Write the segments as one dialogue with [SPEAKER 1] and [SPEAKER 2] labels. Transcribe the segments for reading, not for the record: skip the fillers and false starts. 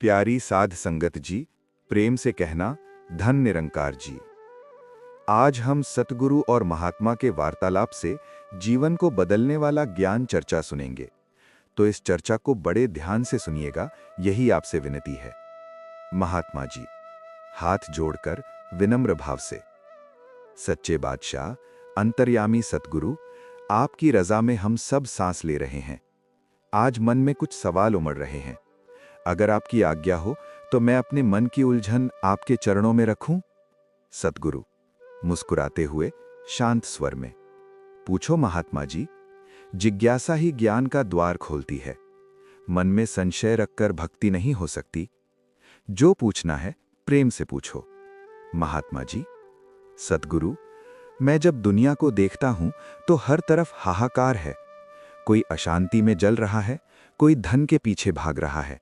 [SPEAKER 1] प्यारी साध संगत जी, प्रेम से कहना धन निरंकार जी। आज हम सतगुरु और महात्मा के वार्तालाप से जीवन को बदलने वाला ज्ञान चर्चा सुनेंगे। तो इस चर्चा को बड़े ध्यान से सुनिएगा, यही आपसे विनती है। महात्मा जी, हाथ जोड़कर विनम्र भाव से। सच्चे बादशाह, अंतर्यामी सतगुरु, आपकी रजा में हम सब सांस ले रहे हैं। आज मन में कुछ सवाल उमड़ रहे हैं। अगर आपकी आज्ञा हो तो मैं अपने मन की उलझन आपके चरणों में रखूं? सतगुरु मुस्कुराते हुए शांत स्वर में। पूछो महात्मा जी, जिज्ञासा ही ज्ञान का द्वार खोलती है। मन में संशय रखकर भक्ति नहीं हो सकती। जो पूछना है प्रेम से पूछो। महात्मा जी, सतगुरु, मैं जब दुनिया को देखता हूं तो हर तरफ हाहाकार है। कोई अशांति में जल रहा है, कोई धन के पीछे भाग रहा है।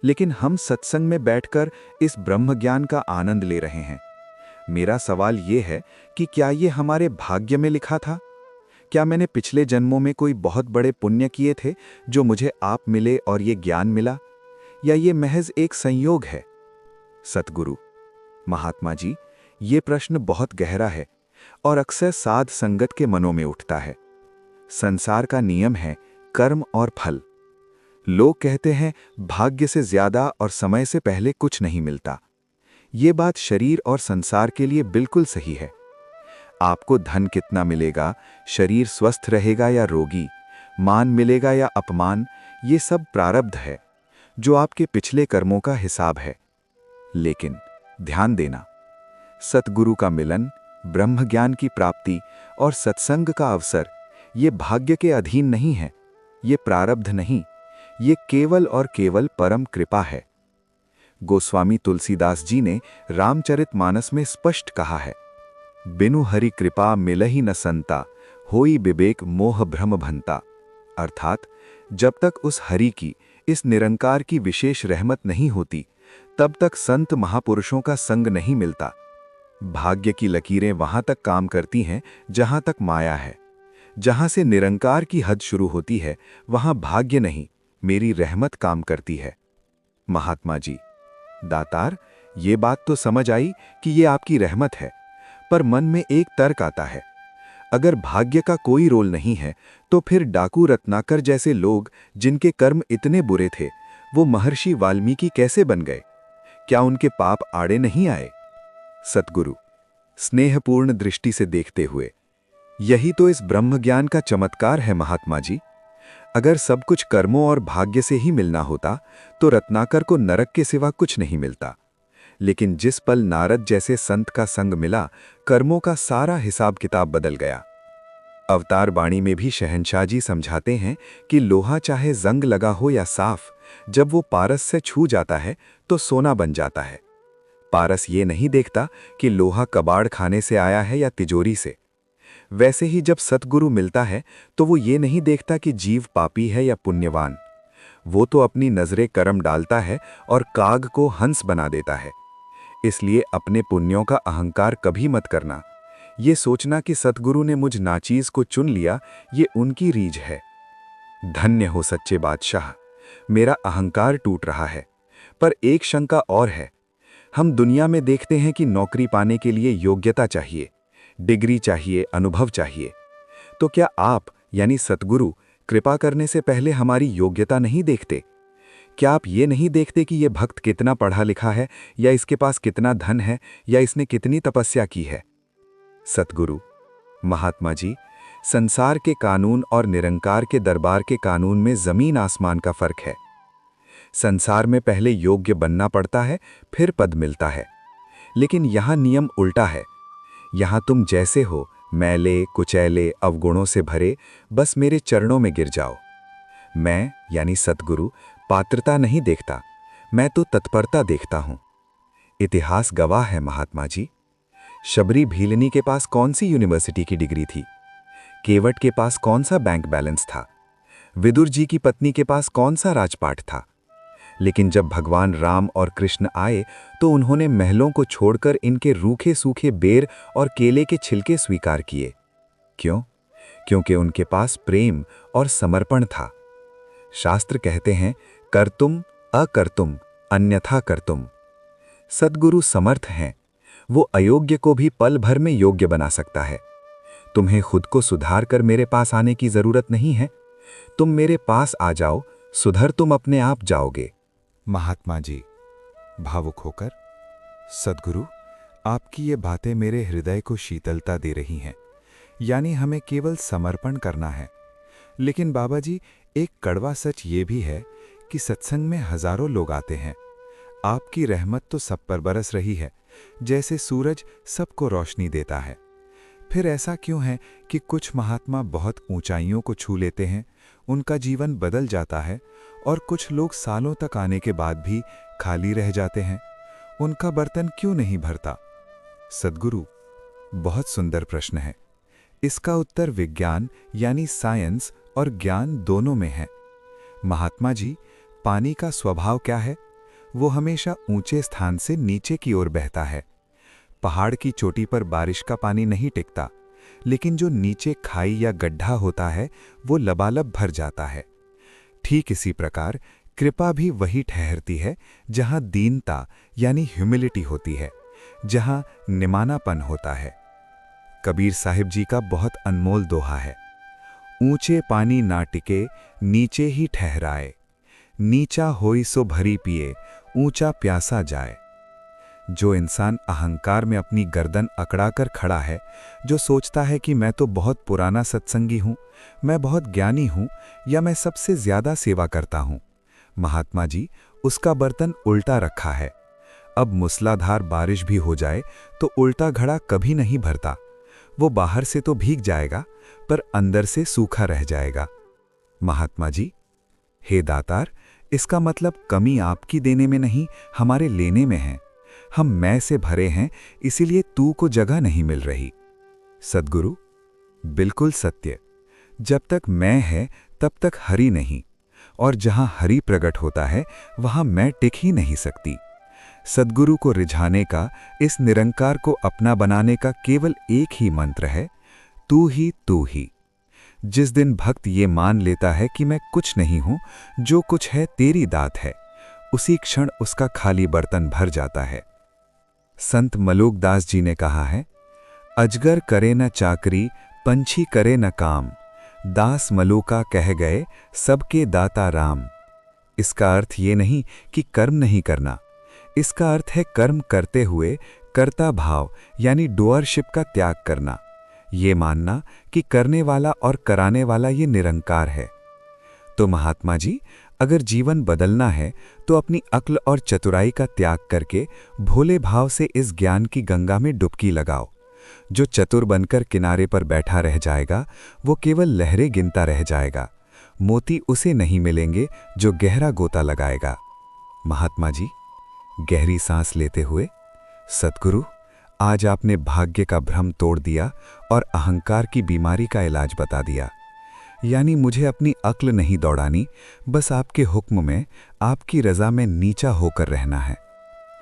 [SPEAKER 1] लेकिन हम सत्संग में बैठकर इस ब्रह्म ज्ञान का आनंद ले रहे हैं। मेरा सवाल यह है कि क्या ये हमारे भाग्य में लिखा था? क्या मैंने पिछले जन्मों में कोई बहुत बड़े पुण्य किए थे जो मुझे आप मिले और ये ज्ञान मिला? या ये महज एक संयोग है? सतगुरु, महात्मा जी, ये प्रश्न बहुत गहरा है और अक्सर साध संगत के मनों में उठता है। संसार का नियम है कर्म और फल। लोग कहते हैं भाग्य से ज्यादा और समय से पहले कुछ नहीं मिलता। ये बात शरीर और संसार के लिए बिल्कुल सही है। आपको धन कितना मिलेगा, शरीर स्वस्थ रहेगा या रोगी, मान मिलेगा या अपमान, ये सब प्रारब्ध है जो आपके पिछले कर्मों का हिसाब है। लेकिन ध्यान देना, सतगुरु का मिलन, ब्रह्म ज्ञान की प्राप्ति और सत्संग का अवसर ये भाग्य के अधीन नहीं है। ये प्रारब्ध नहीं, ये केवल और केवल परम कृपा है। गोस्वामी तुलसीदास जी ने रामचरितमानस में स्पष्ट कहा है, बिनु हरि कृपा मिलहि न संता, होई विवेक मोह भ्रम भंता। अर्थात जब तक उस हरि की, इस निरंकार की विशेष रहमत नहीं होती, तब तक संत महापुरुषों का संग नहीं मिलता। भाग्य की लकीरें वहां तक काम करती हैं जहां तक माया है। जहां से निरंकार की हद शुरू होती है, वहां भाग्य नहीं, मेरी रहमत काम करती है। महात्मा जी, दातार, ये बात तो समझ आई कि ये आपकी रहमत है, पर मन में एक तर्क आता है। अगर भाग्य का कोई रोल नहीं है, तो फिर डाकू रत्नाकर जैसे लोग, जिनके कर्म इतने बुरे थे, वो महर्षि वाल्मीकि कैसे बन गए? क्या उनके पाप आड़े नहीं आए? सतगुरु स्नेहपूर्ण दृष्टि से देखते हुए, यही तो इस ब्रह्म ज्ञान का चमत्कार है महात्मा जी। अगर सब कुछ कर्मों और भाग्य से ही मिलना होता तो रत्नाकर को नरक के सिवा कुछ नहीं मिलता। लेकिन जिस पल नारद जैसे संत का संग मिला, कर्मों का सारा हिसाब किताब बदल गया। अवतार वाणी में भी शहंशाह जी समझाते हैं कि लोहा चाहे जंग लगा हो या साफ, जब वो पारस से छू जाता है तो सोना बन जाता है। पारस ये नहीं देखता कि लोहा कबाड़ खाने से आया है या तिजोरी से। वैसे ही जब सतगुरु मिलता है तो वो ये नहीं देखता कि जीव पापी है या पुण्यवान। वो तो अपनी नजरे कर्म डालता है और काग को हंस बना देता है। इसलिए अपने पुण्यों का अहंकार कभी मत करना। ये सोचना कि सतगुरु ने मुझ नाचीज को चुन लिया, ये उनकी रीझ है। धन्य हो सच्चे बादशाह, मेरा अहंकार टूट रहा है। पर एक शंका और है। हम दुनिया में देखते हैं कि नौकरी पाने के लिए योग्यता चाहिए, डिग्री चाहिए, अनुभव चाहिए। तो क्या आप यानी सतगुरु कृपा करने से पहले हमारी योग्यता नहीं देखते? क्या आप ये नहीं देखते कि ये भक्त कितना पढ़ा लिखा है, या इसके पास कितना धन है, या इसने कितनी तपस्या की है? सतगुरु, महात्मा जी, संसार के कानून और निरंकार के दरबार के कानून में जमीन आसमान का फर्क है। संसार में पहले योग्य बनना पड़ता है, फिर पद मिलता है। लेकिन यहां नियम उल्टा है। यहां तुम जैसे हो, मैले कुचैले अवगुणों से भरे, बस मेरे चरणों में गिर जाओ। मैं यानी सतगुरु पात्रता नहीं देखता, मैं तो तत्परता देखता हूं। इतिहास गवाह है महात्मा जी। शबरी भीलनी के पास कौन सी यूनिवर्सिटी की डिग्री थी? केवट के पास कौन सा बैंक बैलेंस था? विदुर जी की पत्नी के पास कौन सा राजपाट था? लेकिन जब भगवान राम और कृष्ण आए तो उन्होंने महलों को छोड़कर इनके रूखे सूखे बेर और केले के छिलके स्वीकार किए। क्यों? क्योंकि उनके पास प्रेम और समर्पण था। शास्त्र कहते हैं, कर्तुम अकर्तुम
[SPEAKER 2] अन्यथा कर्तुम। सद्गुरु समर्थ हैं, वो अयोग्य को भी पल भर में योग्य बना सकता है। तुम्हें खुद को सुधार कर मेरे पास आने की जरूरत नहीं है। तुम मेरे पास आ जाओ, सुधर तुम अपने आप जाओगे।
[SPEAKER 1] महात्मा जी, भावुक होकर, सद्गुरु, आपकी ये बातें मेरे हृदय को शीतलता दे रही हैं। यानी हमें केवल समर्पण करना है। लेकिन बाबा जी, एक कड़वा सच ये भी है कि सत्संग में हजारों लोग आते हैं। आपकी रहमत तो सब पर बरस रही है, जैसे सूरज सबको रोशनी देता है। फिर ऐसा क्यों है कि कुछ महात्मा बहुत ऊंचाइयों को छू लेते हैं, उनका जीवन बदल जाता है, और कुछ लोग सालों तक आने के बाद भी खाली रह जाते हैं? उनका बर्तन क्यों नहीं भरता? सद्गुरु, बहुत सुंदर प्रश्न है। इसका उत्तर विज्ञान यानी साइंस और ज्ञान दोनों में है। महात्मा जी, पानी का स्वभाव क्या है? वो हमेशा ऊंचे स्थान से नीचे की ओर बहता है। पहाड़ की चोटी पर बारिश का पानी नहीं टिकता, लेकिन जो नीचे खाई या गड्ढा होता है वो लबालब भर जाता है। ठीक इसी प्रकार कृपा भी वही ठहरती है जहां दीनता यानी ह्यूमिलिटी होती है, जहां निमानापन होता है। कबीर साहिब जी का बहुत अनमोल दोहा है, ऊंचे पानी ना टिके नीचे ही ठहराए, नीचा होई सो भरी पिए ऊंचा प्यासा जाए। जो इंसान अहंकार में अपनी गर्दन अकड़ाकर खड़ा है, जो सोचता है कि मैं तो बहुत पुराना सत्संगी हूं, मैं बहुत ज्ञानी हूं, या मैं सबसे ज्यादा सेवा करता हूं, महात्मा जी, उसका बर्तन उल्टा रखा है। अब मूसलाधार बारिश भी हो जाए तो उल्टा घड़ा कभी नहीं भरता। वो बाहर से तो भीग जाएगा, पर अंदर से सूखा रह जाएगा। महात्मा जी, हे दातार, इसका मतलब कमी आपकी देने में नहीं, हमारे लेने में है। हम मैं से भरे हैं, इसीलिए तू को जगह नहीं मिल रही। सद्गुरु, बिल्कुल सत्य। जब तक मैं है तब तक हरि नहीं, और जहां हरि प्रकट होता है वहां मैं टिक ही नहीं सकती। सद्गुरु को रिझाने का, इस निरंकार को अपना बनाने का केवल एक ही मंत्र है, तू ही तू ही। जिस दिन भक्त ये मान लेता है कि मैं कुछ नहीं हूं, जो कुछ है तेरी दात है, उसी क्षण उसका खाली बर्तन भर जाता है। संत मलूकदास जी ने कहा है, अजगर करे न चाकरी, पंछी करे न काम, दास मलूका कह गए सबके दाता राम। इसका अर्थ ये नहीं कि कर्म नहीं करना, इसका अर्थ है कर्म करते हुए कर्ता भाव यानी डूअरशिप का त्याग करना, ये मानना कि करने वाला और कराने वाला ये निरंकार है। तो महात्मा जी, अगर जीवन बदलना है तो अपनी अक्ल और चतुराई का त्याग करके भोले भाव से इस ज्ञान की गंगा में डुबकी लगाओ। जो चतुर बनकर किनारे पर बैठा रह जाएगा वो केवल लहरें गिनता रह जाएगा, मोती उसे नहीं मिलेंगे जो गहरा गोता लगाएगा। महात्मा जी, गहरी सांस लेते हुए, सद्गुरु, आज आपने भाग्य का भ्रम तोड़ दिया और अहंकार की बीमारी का इलाज बता दिया। यानी मुझे अपनी अक्ल नहीं दौड़ानी, बस आपके हुक्म में, आपकी रजा में नीचा होकर रहना है।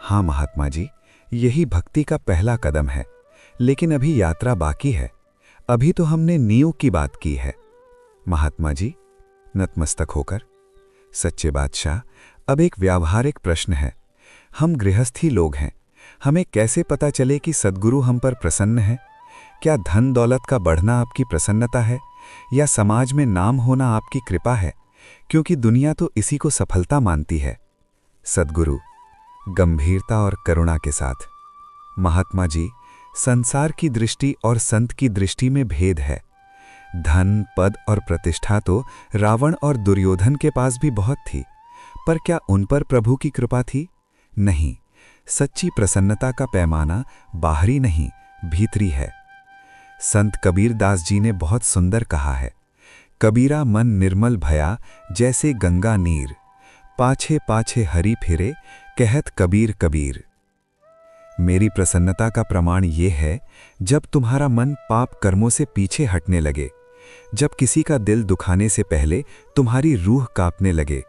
[SPEAKER 1] हाँ महात्मा जी, यही भक्ति का पहला कदम है, लेकिन अभी यात्रा बाकी है। अभी तो हमने नींव की बात की है। महात्मा जी, नतमस्तक होकर, सच्चे बादशाह, अब एक व्यावहारिक प्रश्न है। हम गृहस्थी लोग हैं, हमें कैसे पता चले कि सद्गुरु हम पर प्रसन्न है? क्या धन दौलत का बढ़ना आपकी प्रसन्नता है, या समाज में नाम होना आपकी कृपा है? क्योंकि दुनिया तो इसी को सफलता मानती है। सद्गुरु, गंभीरता और करुणा के साथ, महात्मा जी, संसार की दृष्टि और संत की दृष्टि में भेद है। धन, पद और प्रतिष्ठा तो रावण और दुर्योधन के पास भी बहुत थी, पर क्या उन पर प्रभु की कृपा थी? नहीं। सच्ची प्रसन्नता का पैमाना बाहरी नहीं, भीतरी है। संत कबीर दास जी ने बहुत सुंदर कहा है, कबीरा मन निर्मल भया जैसे गंगा नीर, पाछे पाछे हरि फिरे कहत कबीर कबीर। मेरी प्रसन्नता का प्रमाण ये है, जब तुम्हारा मन पाप कर्मों से पीछे हटने लगे, जब किसी का दिल दुखाने से पहले तुम्हारी रूह कांपने लगे,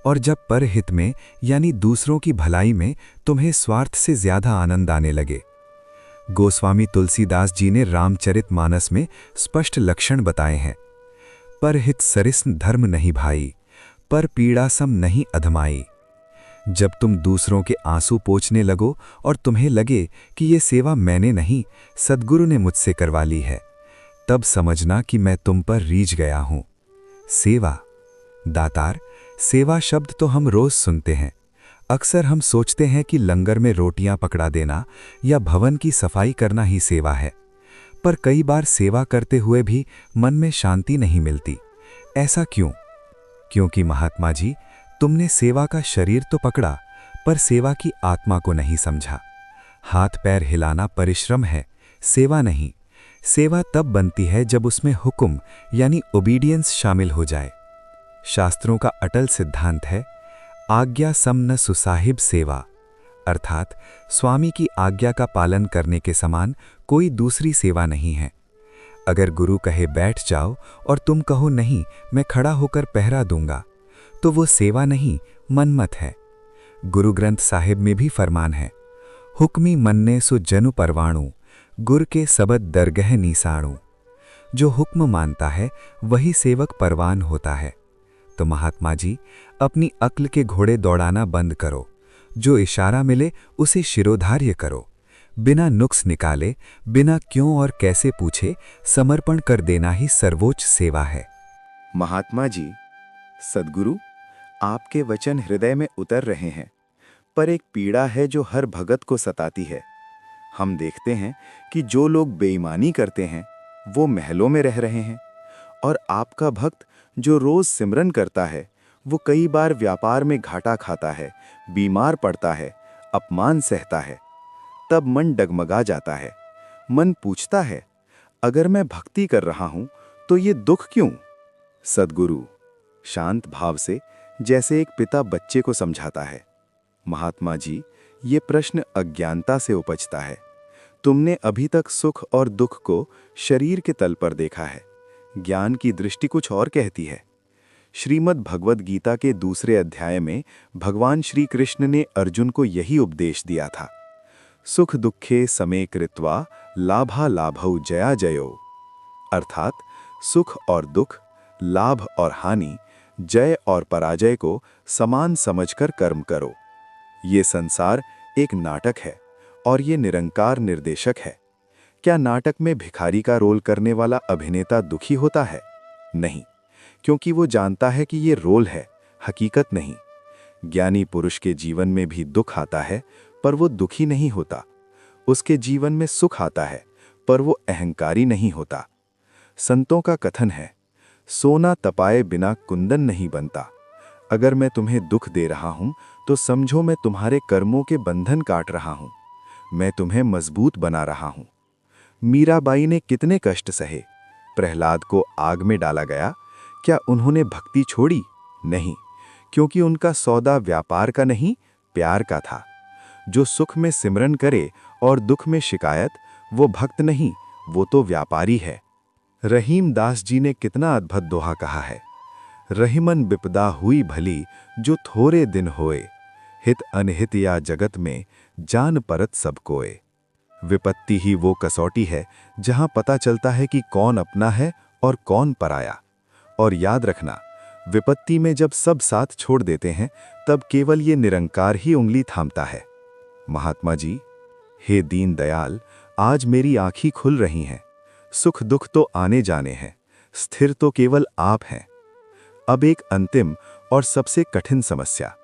[SPEAKER 1] और जब परहित में यानी दूसरों की भलाई में तुम्हें स्वार्थ से ज्यादा आनंद आने लगे। गोस्वामी तुलसीदास जी ने रामचरितमानस में स्पष्ट लक्षण बताए हैं, परहित सरिस्न धर्म नहीं भाई, पर पीड़ा सम नहीं अधमाई।
[SPEAKER 2] जब तुम दूसरों के आंसू पोंछने लगो और तुम्हें लगे कि ये सेवा मैंने नहीं, सद्गुरु ने मुझसे करवा ली है, तब समझना कि मैं तुम पर रीझ गया हूं। सेवा, दातार, सेवा शब्द तो हम रोज सुनते हैं। अक्सर हम सोचते हैं कि लंगर में रोटियां पकड़ा देना या भवन की सफाई करना ही सेवा है। पर कई बार सेवा करते हुए भी मन में शांति नहीं मिलती। ऐसा क्यों? क्योंकि महात्मा जी, तुमने सेवा का शरीर तो पकड़ा, पर सेवा की आत्मा को नहीं समझा। हाथ पैर हिलाना परिश्रम है, सेवा नहीं। सेवा तब बनती है जब उसमें हुक्म यानी ओबीडियंस शामिल हो जाए। शास्त्रों का अटल सिद्धांत है, आज्ञा सम न सुसाहिब सेवा, अर्थात स्वामी की आज्ञा का पालन करने के समान कोई दूसरी सेवा नहीं है। अगर गुरु कहे बैठ जाओ और तुम कहो नहीं, मैं खड़ा होकर पहरा दूंगा, तो वो सेवा नहीं, मनमत है। गुरु ग्रंथ साहिब में भी फरमान है, हुक्मी मन्ने सो जनु परवाणु, गुर के सबद दरगह नीसाणु। जो हुक्म मानता है वही सेवक परवान होता है। तो महात्मा जी, अपनी अक्ल के घोड़े दौड़ाना बंद करो। जो इशारा मिले उसे शिरोधार्य करो। बिना नुक्स निकाले, बिना क्यों और कैसे पूछे समर्पण कर देना ही सर्वोच्च सेवा है।
[SPEAKER 1] महात्मा जी, सद्गुरु, आपके वचन हृदय में उतर रहे हैं, पर एक पीड़ा है जो हर भगत को सताती है। हम देखते हैं कि जो लोग बेईमानी करते हैं वो महलों में रह रहे हैं, और आपका भक्त जो रोज सिमरन करता है वो कई बार व्यापार में घाटा खाता है, बीमार पड़ता है, अपमान सहता है। तब मन डगमगा जाता है। मन पूछता है, अगर मैं भक्ति कर रहा हूं तो ये दुख क्यों? सद्गुरु शांत भाव से जैसे एक पिता बच्चे को समझाता है, महात्मा जी, ये प्रश्न अज्ञानता से उपजता है। तुमने अभी तक सुख और दुख को शरीर के तल पर देखा है। ज्ञान की दृष्टि कुछ और कहती है। श्रीमद् भगवद गीता के दूसरे अध्याय में भगवान श्री कृष्ण ने अर्जुन को यही उपदेश दिया था, सुख दुखे समे कृत्वा लाभा लाभौ जया जयो, अर्थात सुख और दुख, लाभ और हानि, जय और पराजय को समान समझकर कर्म करो। ये संसार एक नाटक है और ये निरंकार निर्देशक है। क्या नाटक में भिखारी का रोल करने वाला अभिनेता दुखी होता है? नहीं, क्योंकि वो जानता है कि ये रोल है, हकीकत नहीं। ज्ञानी पुरुष के जीवन में भी दुख आता है, पर वो दुखी नहीं होता। उसके जीवन में सुख आता है, पर वो अहंकारी नहीं होता। संतों का कथन है, सोना तपाए बिना कुंदन नहीं बनता। अगर मैं तुम्हें दुख दे रहा हूं तो समझो मैं तुम्हारे कर्मों के बंधन काट रहा हूं। मैं तुम्हें मजबूत बना रहा हूं। मीराबाई ने कितने कष्ट सहे। प्रहलाद को आग में डाला गया, क्या उन्होंने भक्ति छोड़ी? नहीं, क्योंकि उनका सौदा व्यापार का नहीं, प्यार का था। जो सुख में सिमरन करे और दुख में शिकायत, वो भक्त नहीं, वो तो व्यापारी है। रहीम दास जी ने कितना अद्भुत दोहा कहा है, रहीमन बिपदा हुई भली जो थोरे दिन होए, हित अनहित या जगत में जान परत सब कोए। विपत्ति ही वो कसौटी है जहां पता चलता है कि कौन अपना है और कौन पराया। और याद रखना, विपत्ति में जब सब साथ छोड़ देते हैं तब केवल ये निरंकार ही उंगली थामता है। महात्मा जी, हे दीन दयाल, आज मेरी आंखें खुल रही हैं। सुख दुख तो आने जाने हैं, स्थिर तो केवल आप हैं। अब एक अंतिम और सबसे कठिन समस्या।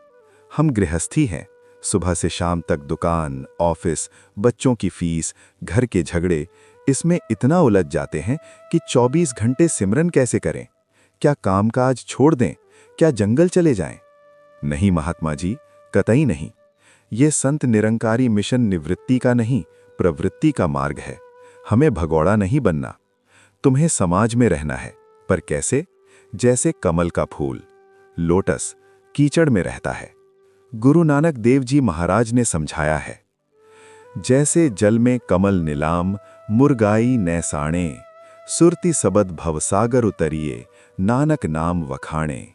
[SPEAKER 1] हम गृहस्थी हैं, सुबह से शाम तक दुकान, ऑफिस, बच्चों की फीस, घर के झगड़े, इसमें इतना उलझ जाते हैं कि 24 घंटे सिमरन कैसे करें? क्या कामकाज छोड़ दें? क्या जंगल चले जाएं? नहीं महात्मा जी, कतई नहीं। ये संत निरंकारी मिशन निवृत्ति का नहीं, प्रवृत्ति का मार्ग है। हमें भगोड़ा नहीं बनना। तुम्हें समाज में रहना है, पर कैसे? जैसे कमल का फूल, लोटस, कीचड़ में रहता है। गुरु नानक देव जी महाराज ने समझाया है, जैसे जल में कमल नीलाम, मुरगाई नैसाणे, सुरति सबद भवसागर उतरिए, नानक नाम वखाणे।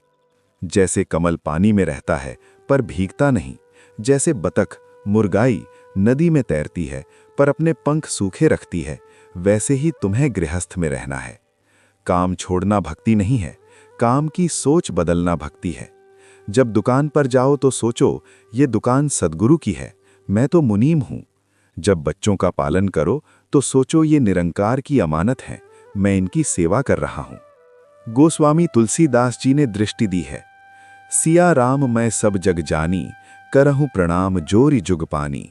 [SPEAKER 1] जैसे कमल पानी में रहता है पर भीगता नहीं, जैसे बतख, मुरगाई नदी में तैरती है पर अपने पंख सूखे रखती है, वैसे ही तुम्हें गृहस्थ में रहना है। काम छोड़ना भक्ति नहीं है, काम की सोच बदलना भक्ति है। जब दुकान पर जाओ तो सोचो, ये दुकान सद्गुरु की है, मैं तो मुनीम हूं। जब बच्चों का पालन करो तो सोचो, ये निरंकार की अमानत है, मैं इनकी सेवा कर रहा हूं। गोस्वामी तुलसीदास जी ने दृष्टि दी है, सिया राम मैं सब जग जानी, करहूं प्रणाम जोरी जुग पानी।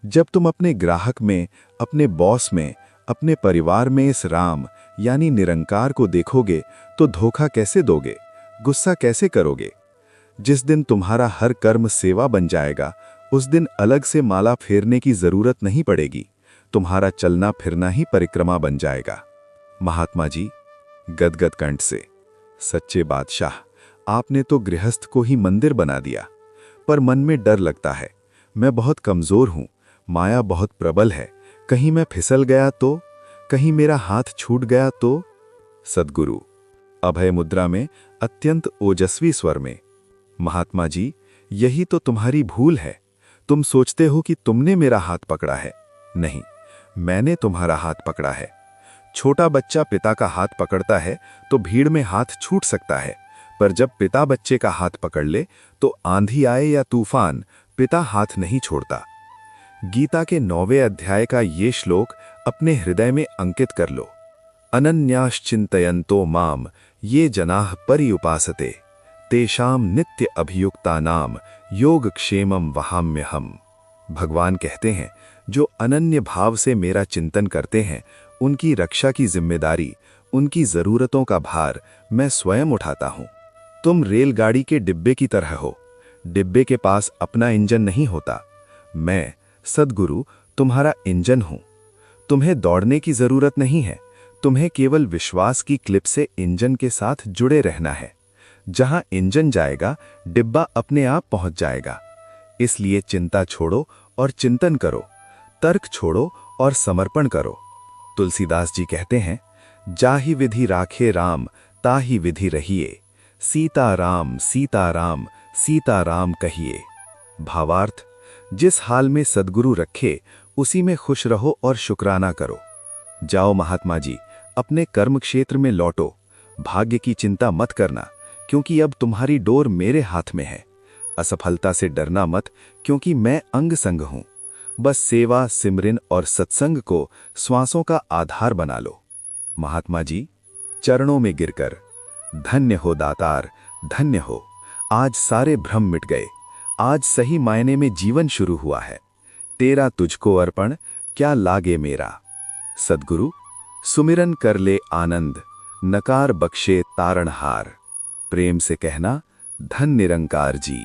[SPEAKER 1] जब तुम अपने ग्राहक में, अपने बॉस में, अपने परिवार में इस राम यानी निरंकार को देखोगे तो धोखा कैसे दोगे, गुस्सा कैसे करोगे? जिस दिन तुम्हारा हर कर्म सेवा बन जाएगा, उस दिन अलग से माला फेरने की जरूरत नहीं पड़ेगी, तुम्हारा चलना फिरना ही परिक्रमा बन जाएगा। महात्मा जी गदगद कंठ से, सच्चे बादशाह, आपने तो गृहस्थ को ही मंदिर बना दिया, पर मन में डर लगता है, मैं बहुत कमजोर हूं, माया बहुत प्रबल है, कहीं मैं फिसल गया तो, कहीं मेरा हाथ छूट गया तो। सद्गुरु अभय मुद्रा में अत्यंत ओजस्वी स्वर में, महात्मा जी यही तो तुम्हारी भूल है, तुम सोचते हो कि तुमने मेरा हाथ पकड़ा है, नहीं, मैंने तुम्हारा हाथ पकड़ा है। छोटा बच्चा पिता का हाथ पकड़ता है तो भीड़ में हाथ छूट सकता है, पर जब पिता बच्चे का हाथ पकड़ ले तो आंधी आए या तूफान, पिता हाथ नहीं छोड़ता। गीता के 9वें अध्याय का ये श्लोक अपने हृदय में अंकित कर लो, अनन्याश्चिन्तयन्तो माम ये जनाः पर्युपासते, तेषाम नित्य अभियुक्तानाम योगक्षेमम वहाम्यहम्। भगवान कहते हैं, जो अनन्य भाव से मेरा चिंतन करते हैं, उनकी रक्षा की जिम्मेदारी, उनकी जरूरतों का भार मैं स्वयं उठाता हूं। तुम रेलगाड़ी के डिब्बे की तरह हो, डिब्बे के पास अपना इंजन नहीं होता, मैं सद्गुरु तुम्हारा इंजन हूं। तुम्हें दौड़ने की जरूरत नहीं है, तुम्हें केवल विश्वास की क्लिप से इंजन के साथ जुड़े रहना है। जहां इंजन जाएगा, डिब्बा अपने आप पहुंच जाएगा। इसलिए चिंता छोड़ो और चिंतन करो, तर्क छोड़ो और समर्पण करो। तुलसीदास जी कहते हैं, जाहि विधि राखे राम ताहि विधि रहिए, सीता राम सीता राम सीता राम कहिए। भावार्थ, जिस हाल में सद्गुरु रखे उसी में खुश रहो और शुक्राना करो। जाओ महात्मा जी, अपने कर्म क्षेत्र में लौटो, भाग्य की चिंता मत करना, क्योंकि अब तुम्हारी डोर मेरे हाथ में है। असफलता से डरना मत, क्योंकि मैं अंग संग हूं। बस सेवा, सिमरन और सत्संग को श्वासों का आधार बना लो। महात्मा जी चरणों में गिरकर, धन्य हो दातार, धन्य हो, आज सारे भ्रम मिट गए, आज सही मायने में जीवन शुरू हुआ है। तेरा तुझको अर्पण, क्या लागे मेरा। सद्गुरु सुमिरन कर ले आनंद, नकार बख्शे तारणहार। प्रेम से कहना, धन निरंकार जी।